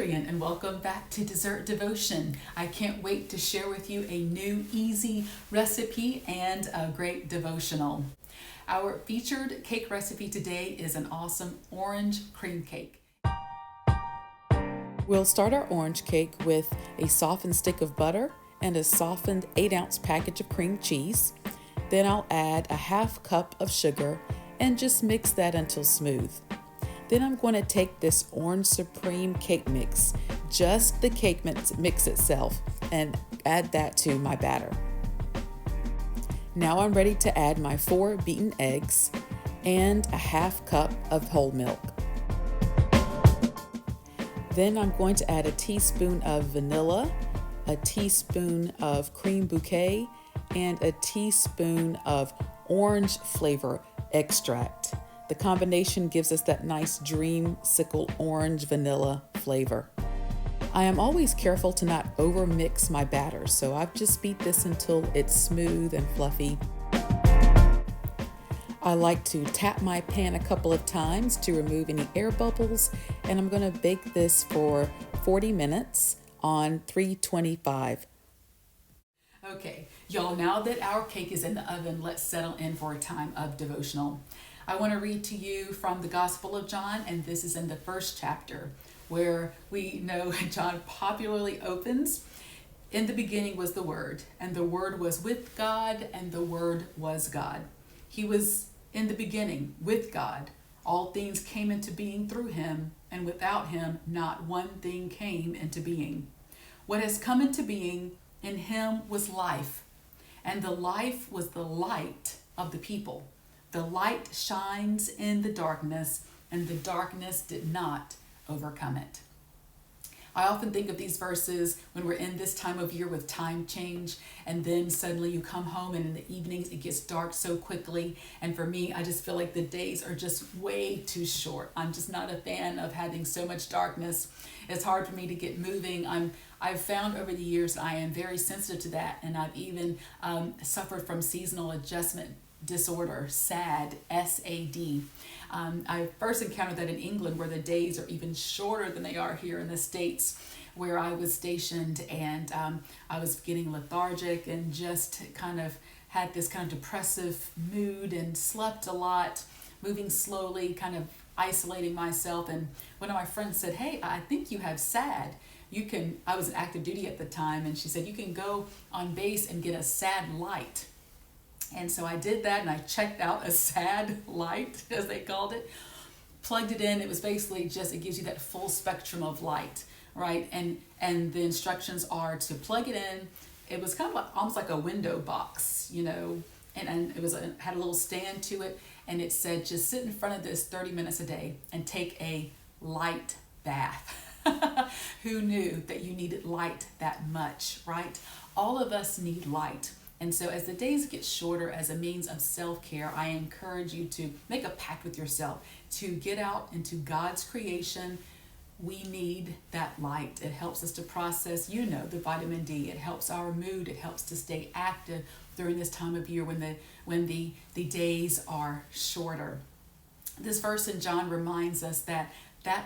Adrienne, and welcome back to Dessert Devotion. I can't wait to share with you a new easy recipe and a great devotional. Our featured cake recipe today is an awesome orange cream cake. We'll start our orange cake with a softened stick of butter and a softened 8-ounce package of cream cheese. Then I'll add a half cup of sugar and just mix that until smooth. Then I'm going to take this Orange Supreme cake mix, just the cake mix itself, and add that to my batter. Now I'm ready to add my 4 beaten eggs and a half cup of whole milk. Then I'm going to add a teaspoon of vanilla, a teaspoon of cream bouquet, and a teaspoon of orange flavor extract. The combination gives us that nice Creamsicle orange vanilla flavor. I am always careful to not over mix my batter, so I've just beat this until it's smooth and fluffy. I like to tap my pan a couple of times to remove any air bubbles, and I'm going to bake this for 40 minutes on 325. Okay, y'all, now that our cake is in the oven, let's settle in for a time of devotional. I want to read to you from the Gospel of John, and this is in the first chapter, where we know John popularly opens, "In the beginning was the Word, and the Word was with God, and the Word was God. He was in the beginning with God. All things came into being through him, and without him not one thing came into being. What has come into being, in him was life, and the life was the light of the people. The light shines in the darkness, and the darkness did not overcome it." I often think of these verses when we're in this time of year with time change, and then suddenly you come home and in the evenings it gets dark so quickly. And for me, I just feel like the days are just way too short. I'm just not a fan of having so much darkness. It's hard for me to get moving. I've found over the years I am very sensitive to that, and I've even suffered from seasonal adjustment disorder, SAD, S-A-D. I first encountered that in England, where the days are even shorter than they are here in the States, where I was stationed, and I was getting lethargic and just kind of had this kind of depressive mood and slept a lot, moving slowly, kind of isolating myself. And one of my friends said, "Hey, I think you have SAD. I was in active duty at the time," and she said, "You can go on base and get a SAD light." And so I did that, and I checked out a SAD light, as they called it, plugged it in. It was basically it gives you that full spectrum of light, right? And the instructions are to plug it in. It was kind of almost like a window box, and it had a little stand to it, and it said, just sit in front of this 30 minutes a day and take a light bath. Who knew that you needed light that much, right? All of us need light. And so as the days get shorter, as a means of self-care, I encourage you to make a pact with yourself to get out into God's creation. We need that light. It helps us to process, the vitamin D. It helps our mood. It helps to stay active during this time of year when the days are shorter. This verse in John reminds us that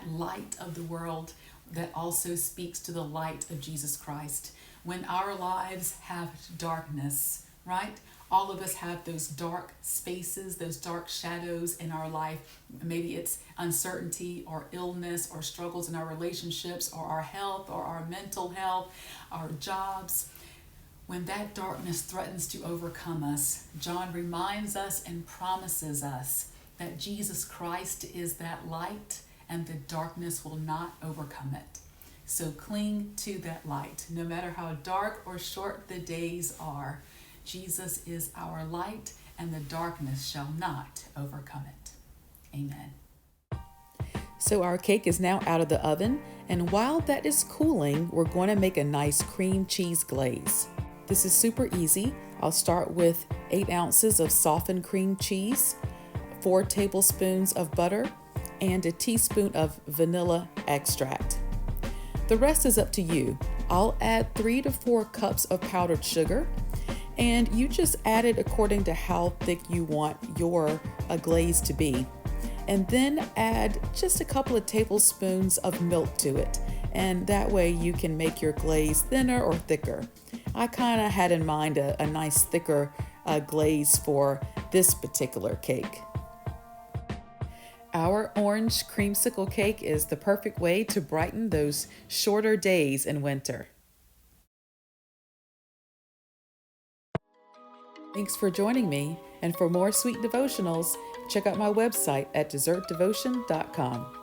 light of the world that also speaks to the light of Jesus Christ. When our lives have darkness, right? All of us have those dark spaces, those dark shadows in our life. Maybe it's uncertainty or illness or struggles in our relationships or our health or our mental health, our jobs. When that darkness threatens to overcome us, John reminds us and promises us that Jesus Christ is that light, and the darkness will not overcome it. So cling to that light. No matter how dark or short the days are, Jesus is our light, and the darkness shall not overcome it. Amen. So our cake is now out of the oven, and while that is cooling, we're going to make a nice cream cheese glaze. This is super easy. I'll start with 8 ounces of softened cream cheese, 4 tablespoons of butter, and a teaspoon of vanilla extract. The rest is up to you. I'll add 3 to 4 cups of powdered sugar, and you just add it according to how thick you want your glaze to be. And then add just a couple of tablespoons of milk to it. and that way you can make your glaze thinner or thicker. I kind of had in mind a nice thicker glaze for this particular cake. Our orange creamsicle cake is the perfect way to brighten those shorter days in winter. Thanks for joining me, and for more sweet devotionals, check out my website at dessertdevotion.com.